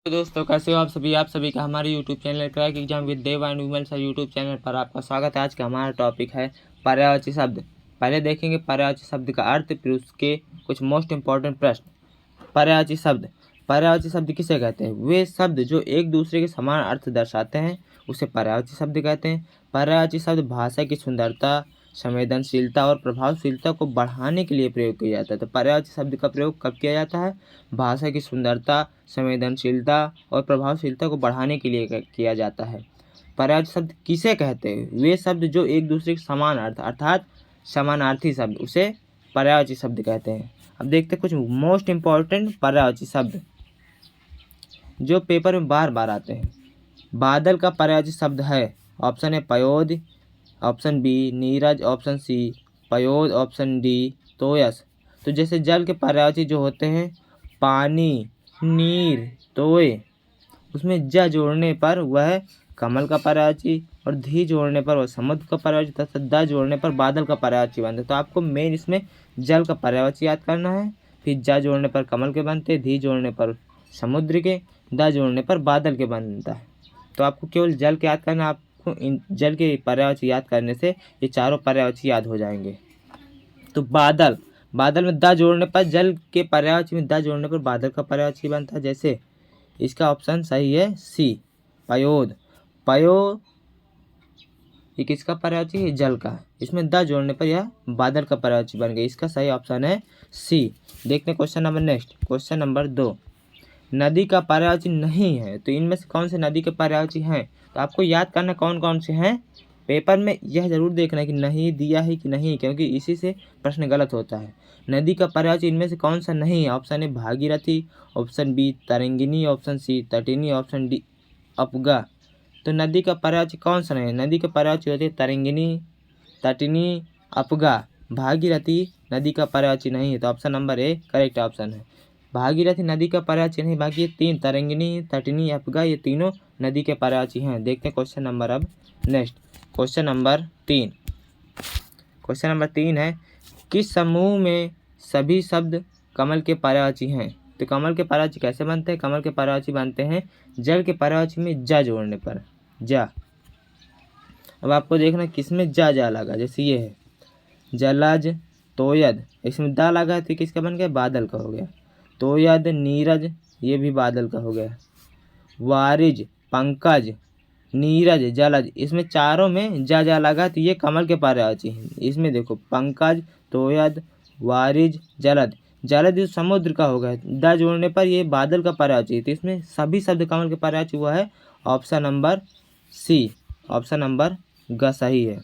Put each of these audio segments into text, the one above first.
तो दोस्तों कैसे हो आप सभी का हमारे YouTube channel crack exam with Dev and Vimal sir YouTube channel पर आपका स्वागत है। आज का हमारा टॉपिक है पर्यायवाची शब्द। पहले देखेंगे पर्यायवाची शब्द का अर्थ, फिर उसके कुछ मोस्ट इंपॉर्टेंट प्रश्न। पर्यायवाची शब्द किसे कहते हैं? वे शब्द जो एक दूसरे के समान अर्थ दर्शाते हैं उसे पर्यायवाची शब्द कहते हैं। पर्यायवाची शब्द भाषा की सुंदरता, संवेदनशीलता और प्रभावशीलता को बढ़ाने के लिए प्रयोग किया जाता है। तो पर्यायवाची शब्द का प्रयोग कब किया जाता है? भाषा की सुंदरता, संवेदनशीलता और प्रभावशीलता को बढ़ाने के लिए किया जाता है। पर्यायवाची शब्द किसे कहते हैं? वे शब्द जो एक दूसरे के समान अर्थ अर्थात समानार्थी शब्द, उसे पर्यायवाची शब्द कहते हैं। अब देखते हैं कुछ मोस्ट इंपॉर्टेंट पर्यायवाची शब्द जो पेपर में बार बार आते हैं। बादल का पर्यायवाची शब्द है, ऑप्शन ए पयोद, ऑप्शन बी नीरज, ऑप्शन सी पयोद, ऑप्शन डी तोयस। तो जैसे जल के पर्यायवाची जो होते हैं पानी, नीर, तोय, उसमें ज जोड़ने पर वह कमल का पर्यायवाची और धी जोड़ने पर वह समुद्र का पर्यायवाची तथा द जोड़ने पर बादल का पर्यायवाची बनता है। तो आपको मेन इसमें जल का पर्यायवाची याद करना है, फिर ज जोड़ने पर कमल के बनते, धी जोड़ने पर समुद्र के, द जोड़ने पर बादल के बनता है। तो आपको केवल जल के याद करना, आपको इन जल के पर्यायवाची याद करने से ये चारों पर्यायवाची याद हो जाएंगे। तो बादल में द जोड़ने पर, जल के पर्यायवाची में द जोड़ने पर बादल का पर्यायवाची बनता है। जैसे इसका ऑप्शन सही है सी पयोद। ये किसका पर्यायवाची है? जल का। इसमें द जोड़ने पर यह बादल का पर्यायवाची बन गया। इसका सही ऑप्शन है सी। देखते हैं question number next. Question number 2, नदी का पर्यायवाची नहीं है तो इनमें से कौन से नदी के पर्यायवाची हैं? तो आपको याद करना कौन कौन से हैं। पेपर में यह जरूर देखना है कि नहीं दिया है कि नहीं, क्योंकि इसी से प्रश्न गलत होता है। नदी का पर्यायवाची इनमें से कौन सा नहीं है? ऑप्शन ए भागीरथी, ऑप्शन बी तरंगिनी, ऑप्शन सी तटिनी, ऑप्शन डी अपगा। तो नदी का पर्यायवाची कौन सा नहीं है? नदी के पर्यायवाची होते हैं तरंगिनी, तटिनी, अपगा। भागीरथी नदी का पर्यायवाची नहीं है, तो option number A correct option है। भागीरथी नदी का पर्यायवाची नहीं, बाकी ये तीन तरंगिनी, तटिनी, अपगा ये तीनों नदी के पर्यायवाची हैं। देखते हैं क्वेश्चन नंबर अब next. Question number 3। Question number 3 है, किस समूह में सभी शब्द कमल के पर्यायवाची हैं? तो कमल के पर्यायवाची कैसे बनते हैं? कमल के पर्यायवाची बनते हैं जल के पर्यायवाची में ज जोड़ने पर, जा। अब आपको देखना किसमें जा लगा। जैसे ये है जलज, तोयद, इसमें द लगा है तो किसका बन गया? बादल का हो गया। तोयद, नीरज, ये भी बादल का हो गया। वारिज, पंकज, नीरज, जलज, इसमें चारों में जा लगा तो ये कमल के पर्यायवाची हैं। इसमें देखो पंकज, तोयद, वारिज, जलद। जलद समुद्र का हो गया, द जोड़ने पर ये बादल का पर्यायवाची है। तो इसमें सभी शब्द कमल के पर्यायवाची हुआ है option number C. Option number ग सही है।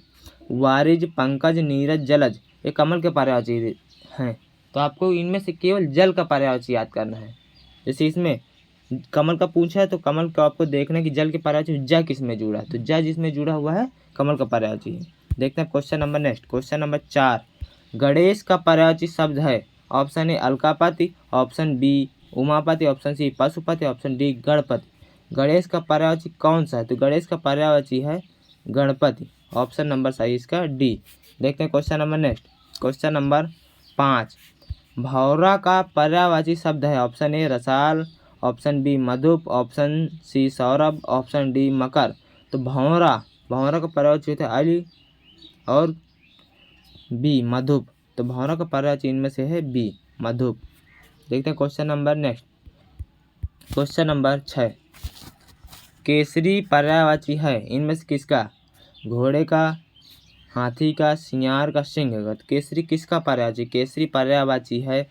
वारिज, पंकज, नीरज, जलज ये कमल के पर्यायवाची हैं। तो आपको इनमें से केवल जल का पर्यायवाची याद करना है। जैसे इसमें कमल का पूछा है तो कमल का आपको देखना है कि जल के पर्यायवाची ज किस में जुड़ा है, तो ज जिसमें जुड़ा हुआ है कमल का पर्यायवाची है। देखते हैं question number next. Question number 4, Ganesh का पर्यायवाची शब्द है। ऑप्शन ए अलकापति, ऑप्शन बी उमापति, ऑप्शन सी पशुपति, ऑप्शन डी गणपति। गणेश का पर्यायवाची कौन सा है? तो गणेश का पर्यायवाची है गणपति। ऑप्शन नंबर सही इसका डी। देखते हैं question number next. Question number 5, भौरा का पर्यायवाची शब्द है। ऑप्शन ए रसाल, ऑप्शन बी मधुप, ऑप्शन सी सौरभ, ऑप्शन डी मकर। तो भौरा का पर्यायवाची होता है अली और बी मधुप। तो भौरा का पर्यायवाची इनमें से है बी मधुप। देखते हैं question number next. Question number 6, Kesari पर्यायवाची है इनमें से किसका? घोड़े का, हाथी का, सियार का, सिंह का। तो केसरी किसका पर्यायवाची? केसरी पर्यायवाची है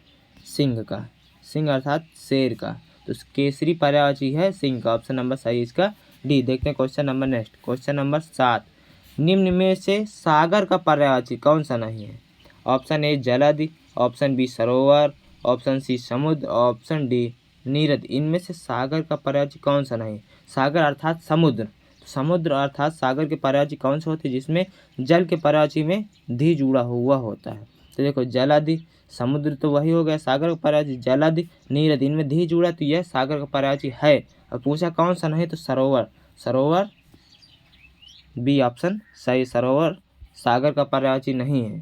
सिंह का। सिंह अर्थात शेर का। तो केसरी पर्यायवाची है सिंह का। ऑप्शन नंबर सही इसका डी। देखते हैं question number next. Question number 7, निम्न में से सागर का पर्यायवाची कौन सा नहीं है? ऑप्शन ए जलधि, ऑप्शन बी सरोवर, ऑप्शन सी समुद्र, ऑप्शन डी नीरद। इनमें से सागर का पर्यायवाची कौन सा नहीं? सागर अर्थात समुद्र। समुद्र अर्थात सागर के पर्यायवाची कौन से होते हैं? जिसमें जल के पर्यायवाची में धी जुड़ा हुआ होता है। तो देखो जलधि, समुद्र तो वही हो गया, सागर का पर्यायवाची जलधि, नीरद, इनमें धी जुड़ा तो यह सागर का पर्यायवाची है। और पूछा कौन सा नहीं? तो सरोवर। सरोवर बी ऑप्शन सही, सरोवर सागर का पर्यायवाची नहीं है।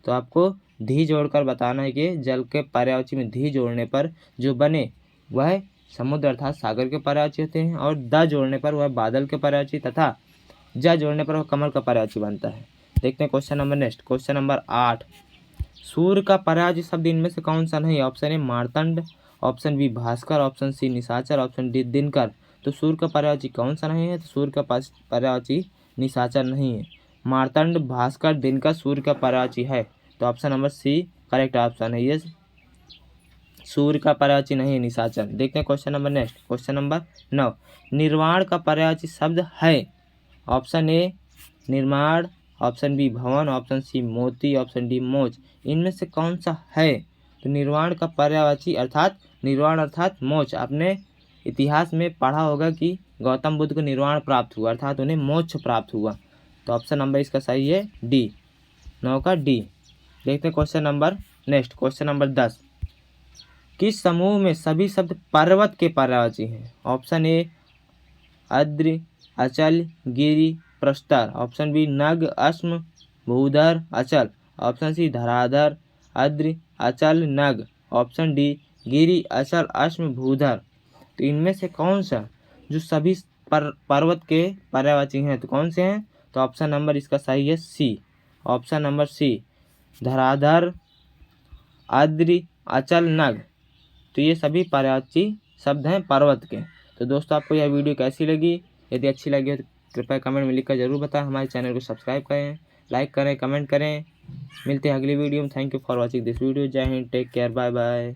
तो आपको धी जोड़कर बताना है कि जल के पर्यायवाची में धी जोड़ने पर जो बने वह समुद्र अर्थात सागर के पर्यायवाची होते हैं, और द जोड़ने पर वह बादल के पर्यायवाची तथा ज जोड़ने पर वह कमल का पर्यायवाची बनता है। देखते हैं question number next, question number 8। सूर्य का पर्यायवाची शब्द इनमें से कौन सा नहीं है? ऑप्शन ए मार्तंड, ऑप्शन बी भास्कर, ऑप्शन सी निशाचर, ऑप्शन डी दिनकर। तो सूर्य का पर्यायवाची कौन सा नहीं है? तो सूर्य का पर्यायवाची निशाचर नहीं है। मार्तंड, भास्कर, दिनकर सूर्य का पर्यायवाची है। तो option number C correct option है। ये सूर्य का पर्यायवाची नहीं है निशाचर। देखते हैं question number next, question number 9। निर्वाण का पर्यायवाची शब्द है? ऑप्शन ए निर्माण, ऑप्शन बी भवन, ऑप्शन सी मोती, ऑप्शन डी मोच। इनमें से कौन सा है? तो निर्वाण का पर्यायवाची अर्थात निर्वाण अर्थात मोक्ष। आपने इतिहास में पढ़ा होगा कि गौतम बुद्ध को निर्वाण प्राप्त हुआ अर्थात उन्हें मोक्ष प्राप्त हुआ। तो ऑप्शन नंबर इसका सही है डी, 9 का डी। देखते हैं question number next, question number 10। किस समूह में सभी शब्द पर्वत के पर्यायवाची हैं? ऑप्शन ए अद्र, अचल, गिरि, प्रस्तर, ऑप्शन बी नग, अश्म, भूधर, अचल, ऑप्शन सी धराधर, अद्र, अचल, नग, ऑप्शन डी गिरि, अचल, अश्म, भूधर। तो इनमें से कौन सा जो सभी पर्वत के पर्यायवाची हैं तो कौन से हैं? तो ऑप्शन नंबर इसका सही है सी, ऑप्शन नंबर सी धराधर, अद्र, अचल, नग। तो ये सभी पर्यायवाची शब्द हैं पर्वत के। तो दोस्तों आपको यह वीडियो कैसी लगी? यदि अच्छी लगी हो तो कृपया कमेंट में लिखकर जरूर बताएं। हमारे चैनल को सब्सक्राइब करें, लाइक करें, कमेंट करें। मिलते हैं अगली वीडियो में। Thank you for watching this video. जय हिंद, टेक केयर, बाय बाय।